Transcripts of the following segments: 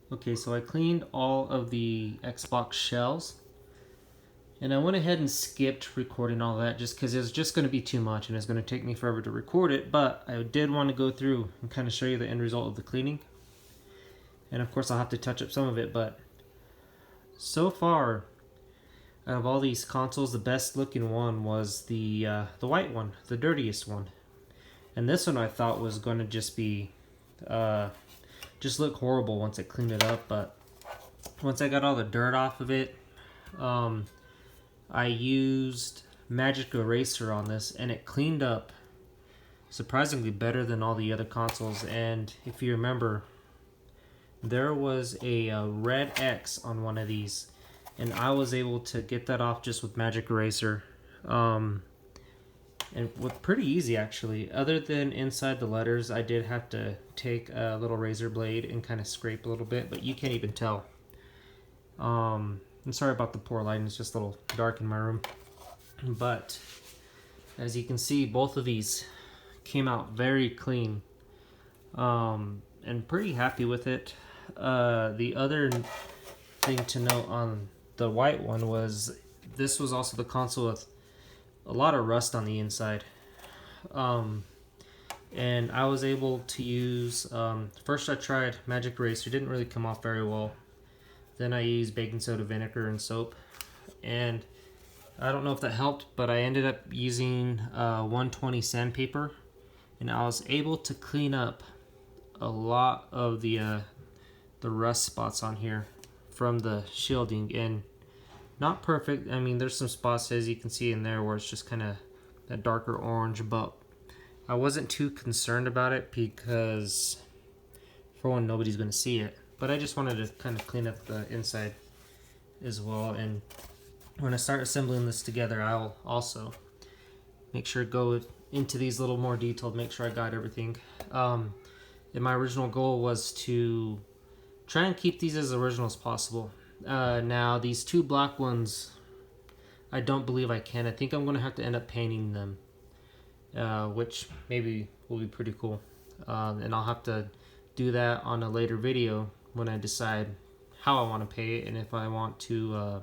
Okay, so I cleaned all of the Xbox shells, and I went ahead and skipped recording all that just because it was just going to be too much and it's going to take me forever to record it, but I did want to go through and kind of show you the end result of the cleaning. And of course I'll have to touch up some of it, but so far, out of all these consoles, the best looking one was the white one, the dirtiest one. And this one I thought was going to just be, just look horrible once I cleaned it up, but once I got all the dirt off of it, I used Magic Eraser on this, and it cleaned up surprisingly better than all the other consoles. And if you remember, there was a red X on one of these, and I was able to get that off just with Magic Eraser, and with pretty easy actually. Other than inside the letters, I did have to take a little razor blade and kind of scrape a little bit, but you can't even tell. I'm sorry about the poor lighting, it's just a little dark in my room. But as you can see, both of these came out very clean, and pretty happy with it. The other thing to note on the white one was this was also the console with a lot of rust on the inside. And I was able to use, first I tried Magic Eraser, didn't really come off very well. Then I used baking soda, vinegar, and soap. And I don't know if that helped, but I ended up using 120 sandpaper, and I was able to clean up a lot of the rust spots on here from the shielding. And not perfect. I mean, there's some spots, as you can see in there, where it's just kind of that darker orange, but I wasn't too concerned about it because, for one, nobody's going to see it. But I just wanted to kind of clean up the inside as well. And when I start assembling this together, I'll also make sure to go into these a little more detailed, make sure I got everything. And my original goal was to try and keep these as original as possible. Now, these two black ones, I don't believe I can. I think I'm going to have to end up painting them, which maybe will be pretty cool. And I'll have to do that on a later video when I decide how I want to paint it, and if I want to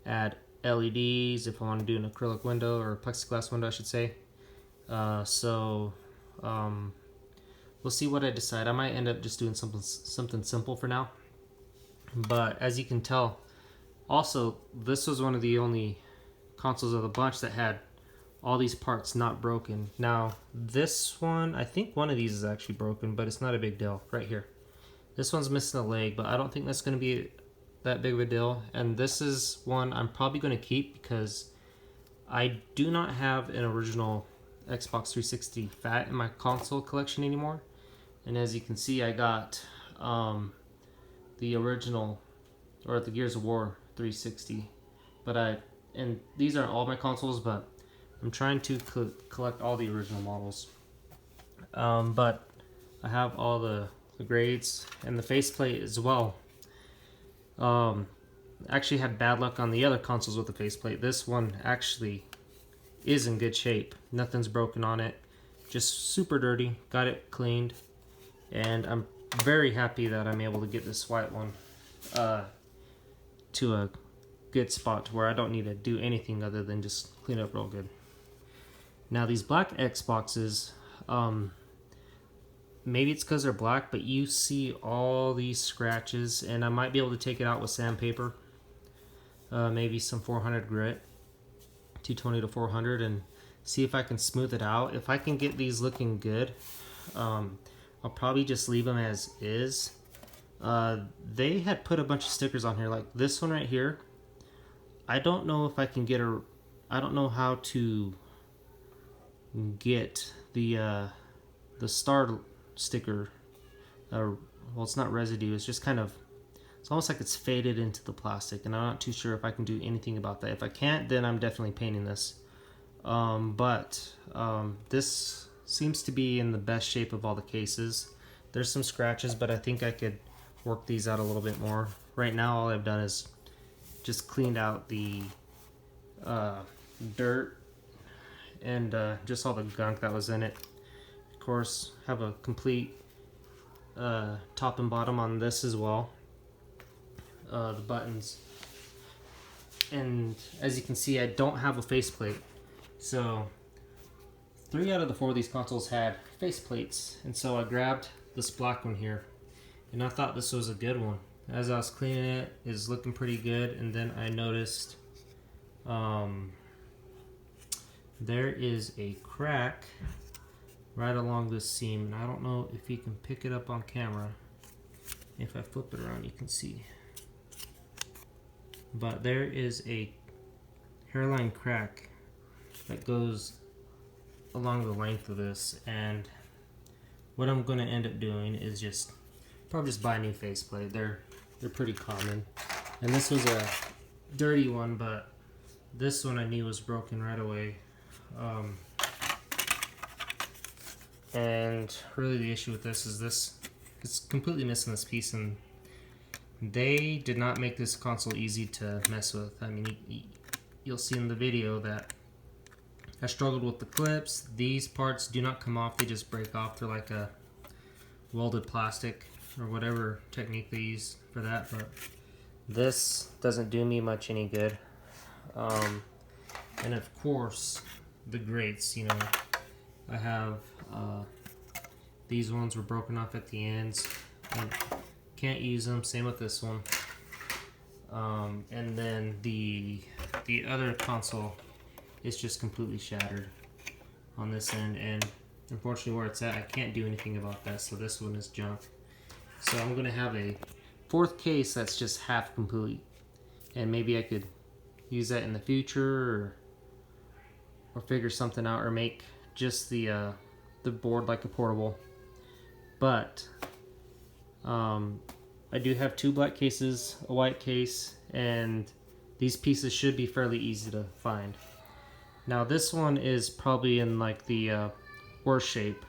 add LEDs, if I want to do an acrylic window or a plexiglass window, I should say. So we'll see what I decide. I might end up just doing something simple for now. But as you can tell, also, this was one of the only consoles of the bunch that had all these parts not broken. Now, this one, I think one of these is actually broken, but it's not a big deal. Right here. This one's missing a leg, but I don't think that's going to be that big of a deal. And this is one I'm probably going to keep because I do not have an original Xbox 360 Fat in my console collection anymore. And as you can see, I got the original, or the Gears of War 360. And these aren't all my consoles, but I'm trying to collect all the original models. But I have all the grades and the faceplate as well. Actually had bad luck on the other consoles with the faceplate. This one actually is in good shape. Nothing's broken on it. Just super dirty. Got it cleaned. And I'm very happy that I'm able to get this white one to a good spot to where I don't need to do anything other than just clean it up real good. Now these black Xboxes, maybe it's because they're black, but you see all these scratches, and I might be able to take it out with sandpaper, maybe some 400 grit, 220 to 400, and see if I can smooth it out. If I can get these looking good, I'll probably just leave them as is. They had put a bunch of stickers on here, like this one right here. I don't know if I can get I don't know how to get the star sticker. Well, it's not residue. It's just kind of, it's almost like it's faded into the plastic, and I'm not too sure if I can do anything about that. If I can't, then I'm definitely painting this. This seems to be in the best shape of all the cases. There's some scratches, but I think I could work these out a little bit more. Right now, all I've done is just cleaned out the dirt and just all the gunk that was in it. Of course, have a complete top and bottom on this as well, the buttons. And as you can see, I don't have a faceplate. So 3 out of the 4 of these consoles had faceplates, and so I grabbed this black one here, and I thought this was a good one. As I was cleaning it, it's looking pretty good, and then I noticed there is a crack right along this seam, and I don't know if you can pick it up on camera. If I flip it around, you can see. But there is a hairline crack that goes along the length of this, and what I'm going to end up doing is probably just buy a new faceplate. They're pretty common, and this was a dirty one, but this one I knew was broken right away. And really the issue with this is it's completely missing this piece, and they did not make this console easy to mess with. I mean, you'll see in the video that I struggled with the clips. These parts do not come off, they just break off. They're like a welded plastic or whatever technique they use for that, but this doesn't do me much any good. And of course, the grates, you know, I have these ones were broken off at the ends and can't use them. Same with this one. And then the other console is just completely shattered on this end, and unfortunately where it's at, I can't do anything about that, so this one is junk. So I'm gonna have a 4th case that's just half complete, and maybe I could use that in the future, or figure something out, or make just the board like a portable. But I do have 2 black cases, a white case, and these pieces should be fairly easy to find. Now this one is probably in like the worst shape.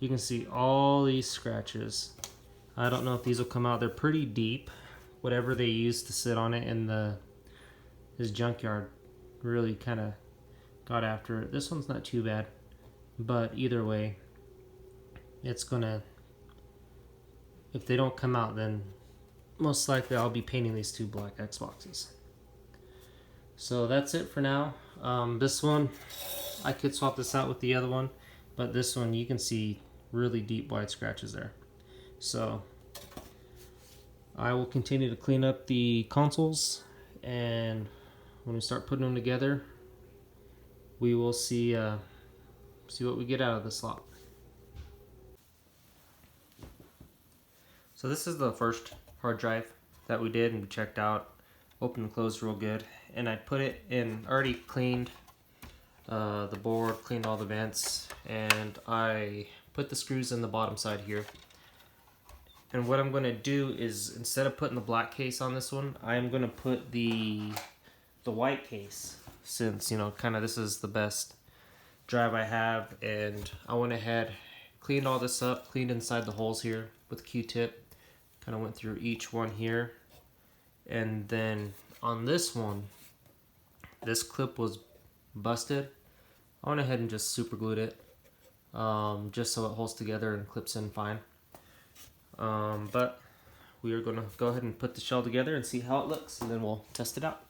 You can see all these scratches. I don't know if these will come out. They're pretty deep. Whatever they used to sit on it in this junkyard really kind of got after it. This one's not too bad, but either way, it's gonna, if they don't come out, then most likely I'll be painting these 2 black Xboxes. So that's it for now. This one, I could swap this out with the other one, but this one you can see really deep white scratches there. So I will continue to clean up the consoles, and when we start putting them together, we will see what we get out of this lot. So this is the first hard drive that we did and we checked out. Opened and closed real good, and I put it in, already cleaned the board, cleaned all the vents, and I put the screws in the bottom side here. And what I'm going to do is, instead of putting the black case on this one, I'm going to put the white case, since, you know, kind of this is the best drive I have. And I went ahead, cleaned all this up, cleaned inside the holes here with a Q-tip, kind of went through each one here. And then on this one, this clip was busted. I went ahead and just super glued it, just so it holds together and clips in fine. But we are going to go ahead and put the shell together and see how it looks, and then we'll test it out.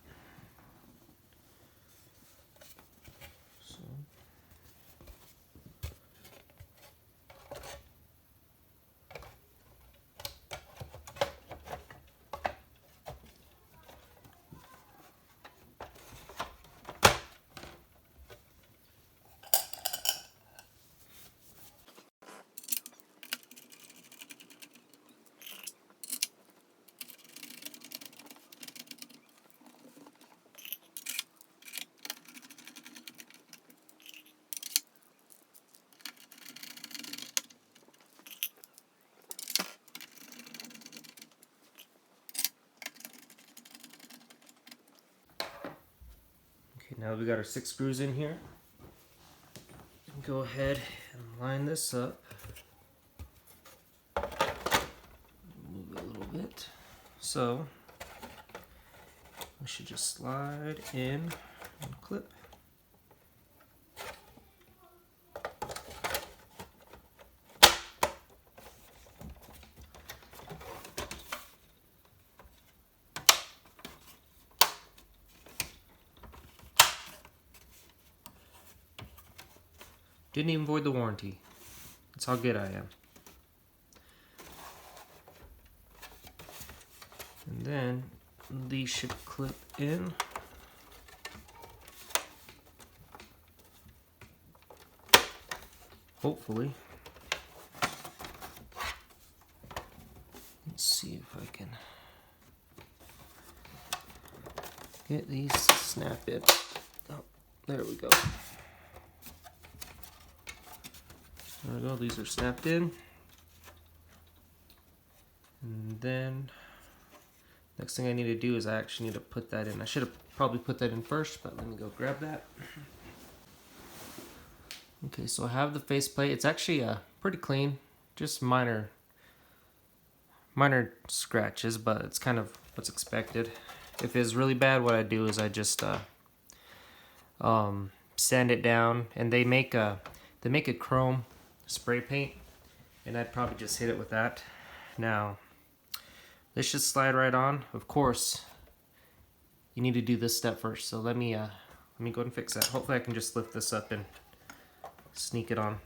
Okay, now we got our 6 screws in here. Go ahead and line this up. Move it a little bit. So we should just slide in and clip. Didn't even void the warranty. That's how good I am. And then these should clip in. Hopefully. Let's see if I can get these snapped in. Oh, there we go. There we go, these are snapped in. And then next thing I need to do is I actually need to put that in. I should have probably put that in first, but let me go grab that. Okay, so I have the faceplate. It's actually pretty clean, just minor scratches, but it's kind of what's expected. If it's really bad, what I do is I just sand it down, and they make a chrome spray paint, and I'd probably just hit it with that. Now, this should slide right on. Of course, you need to do this step first. So let me go ahead and fix that. Hopefully, I can just lift this up and sneak it on.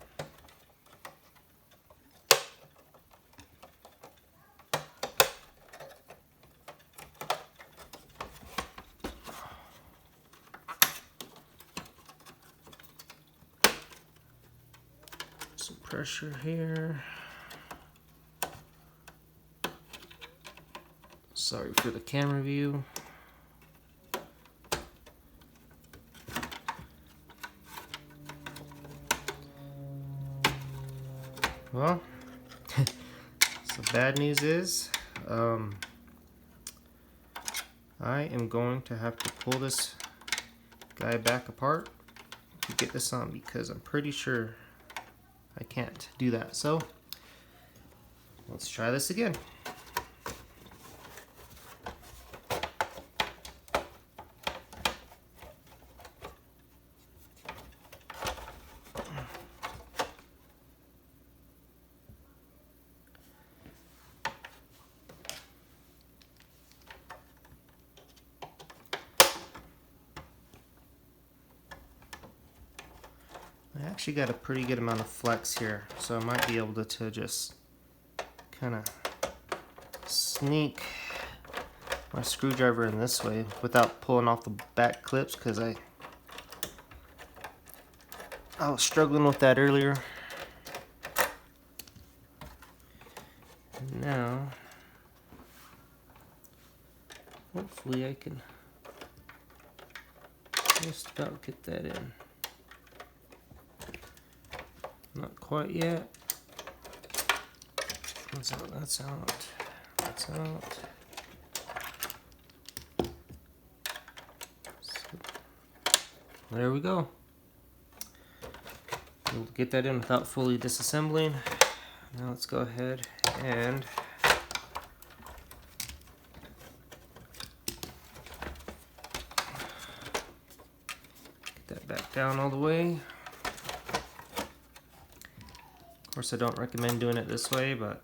Some pressure here. Sorry for the camera view. Well, so bad news is, I am going to have to pull this guy back apart to get this on, because I'm pretty sure I can't do that. So let's try this again. I actually got a pretty good amount of flex here, so I might be able to just kind of sneak my screwdriver in this way without pulling off the back clips, because I was struggling with that earlier. And now, hopefully I can just about get that in. Not quite yet. That's out, that's out, that's out. So, there we go. We'll get that in without fully disassembling. Now let's go ahead and get that back down all the way. Of course, I don't recommend doing it this way, but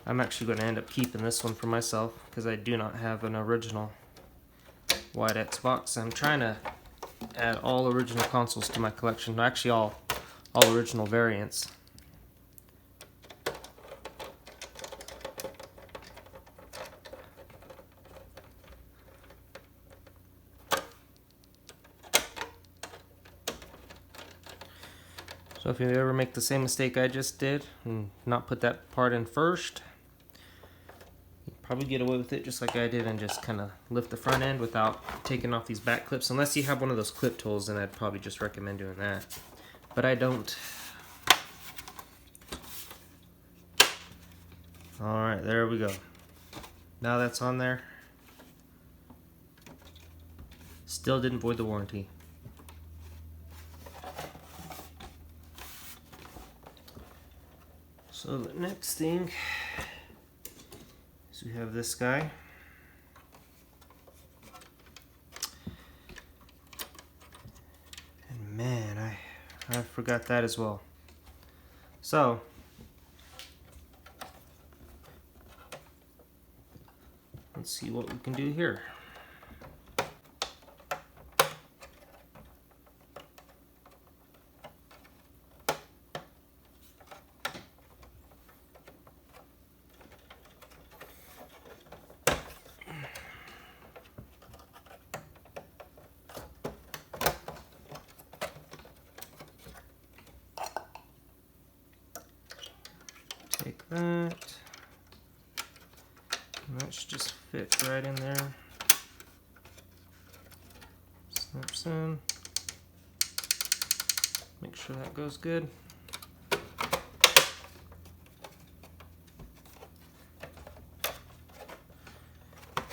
I'm actually going to end up keeping this one for myself, because I do not have an original white Xbox. I'm trying to add all original consoles to my collection, actually all original variants. So if you ever make the same mistake I just did and not put that part in first, you probably get away with it just like I did, and just kind of lift the front end without taking off these back clips. Unless you have one of those clip tools, then I'd probably just recommend doing that. But I don't. Alright, there we go. Now that's on there. Still didn't void the warranty. So the next thing is we have this guy. And man, I forgot that as well. So let's see what we can do here. Take that, and that should just fit right in there. Snaps in. Make sure that goes good.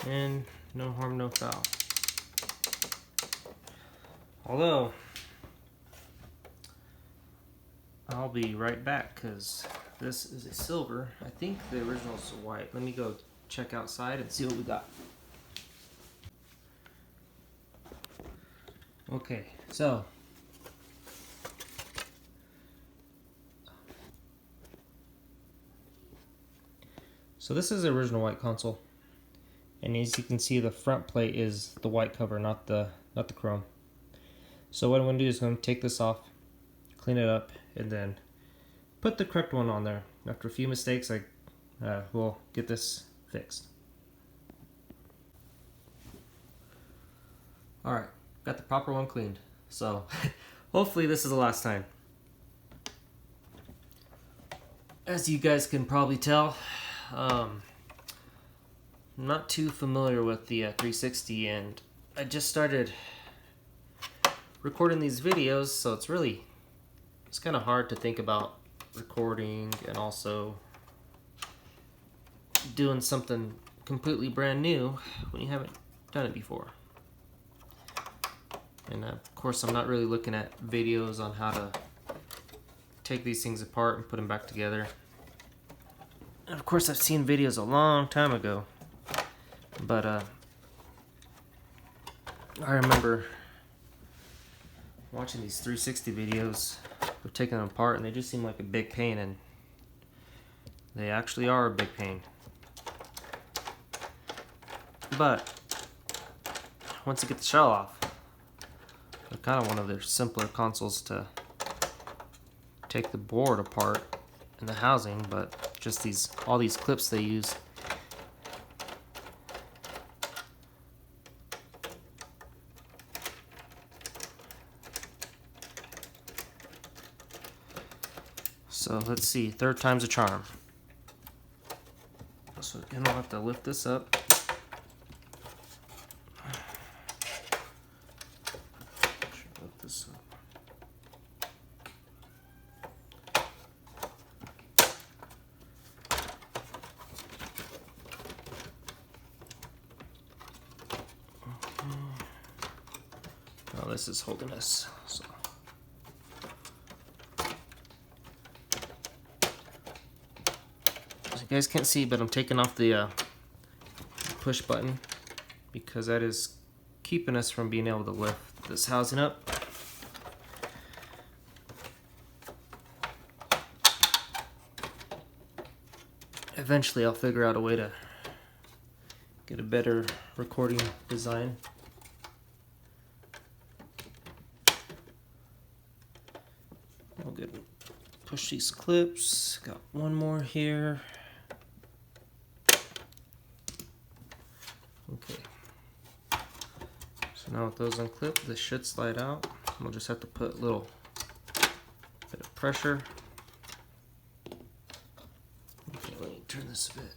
And no harm, no foul. Although, I'll be right back because this is a silver. I think the original is white. Let me go check outside and see what we got. Okay, so this is the original white console, and as you can see, the front plate is the white cover, not the chrome. So what I'm going to do is I'm going to take this off, clean it up, and then put the correct one on there. After a few mistakes, I will get this fixed. Alright, got the proper one cleaned, so hopefully this is the last time. As you guys can probably tell, I'm not too familiar with the 360, and I just started recording these videos, so it's kind of hard to think about recording and also doing something completely brand new when you haven't done it before. And of course, I'm not really looking at videos on how to take these things apart and put them back together. And of course, I've seen videos a long time ago, but I remember watching these 360 videos of taking them apart, and they just seem like a big pain, and they actually are a big pain. But once you get the shell off, they're kind of one of their simpler consoles to take the board apart in the housing, but just all these clips they use. So let's see, third time's a charm. So again, I'll have to lift this up. Lift this up. Now this is holding this. So. You guys can't see, but I'm taking off the push button because that is keeping us from being able to lift this housing up. Eventually I'll figure out a way to get a better recording design. I'll get push these clips. Got one more here. Okay, so now with those unclipped, this should slide out. We'll just have to put a little bit of pressure. Okay, let me turn this a bit.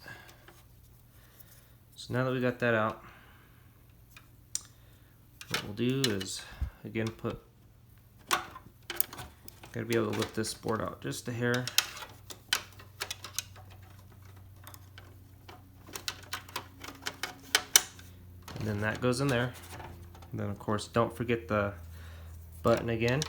So now that we got that out, what we'll do is, again, gotta be able to lift this board out just a hair. And then that goes in there. And then of course, don't forget the button again.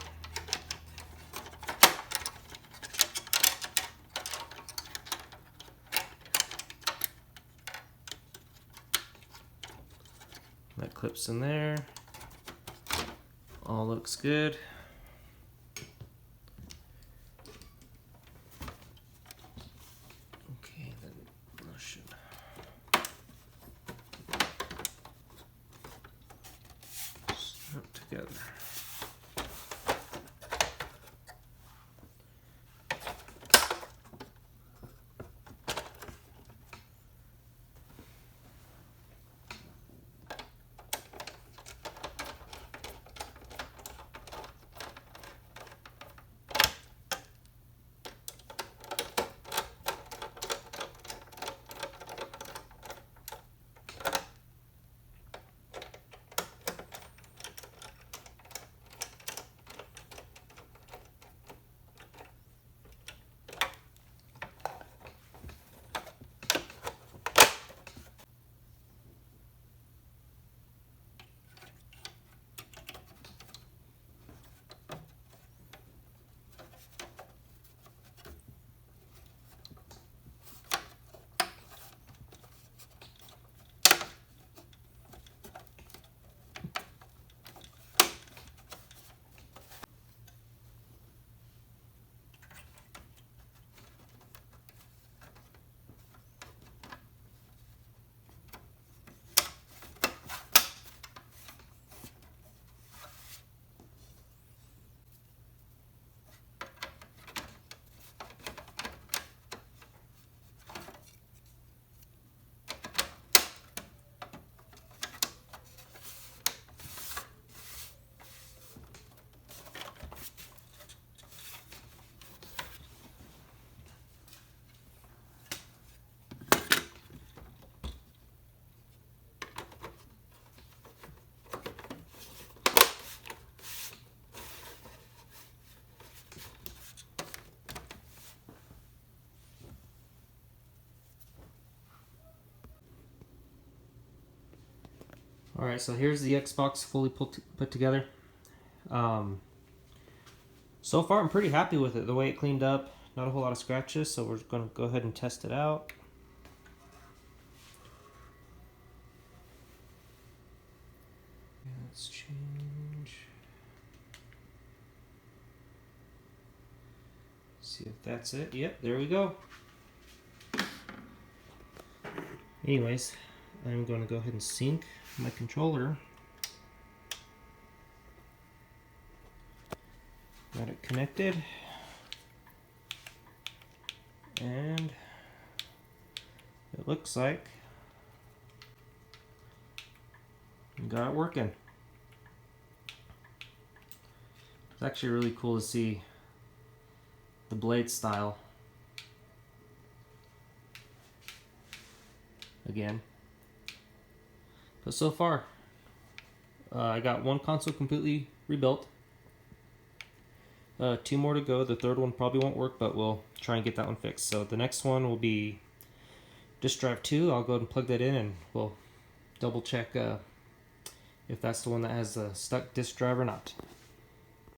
That clips in there. All looks good. Okay, then I should snap together. Alright, so here's the Xbox fully put together. So far I'm pretty happy with it, the way it cleaned up. Not a whole lot of scratches, so we're going to go ahead and test it out. Let's change. See if that's it. Yep, there we go. Anyways, I'm going to go ahead and sync my controller. Got it connected. And it looks like we got it working. It's actually really cool to see the blade style again. But so far, I got one console completely rebuilt. 2 more to go. The third one probably won't work, but we'll try and get that one fixed. So the next one will be disk drive 2. I'll go ahead and plug that in and we'll double check if that's the one that has a stuck disk drive or not.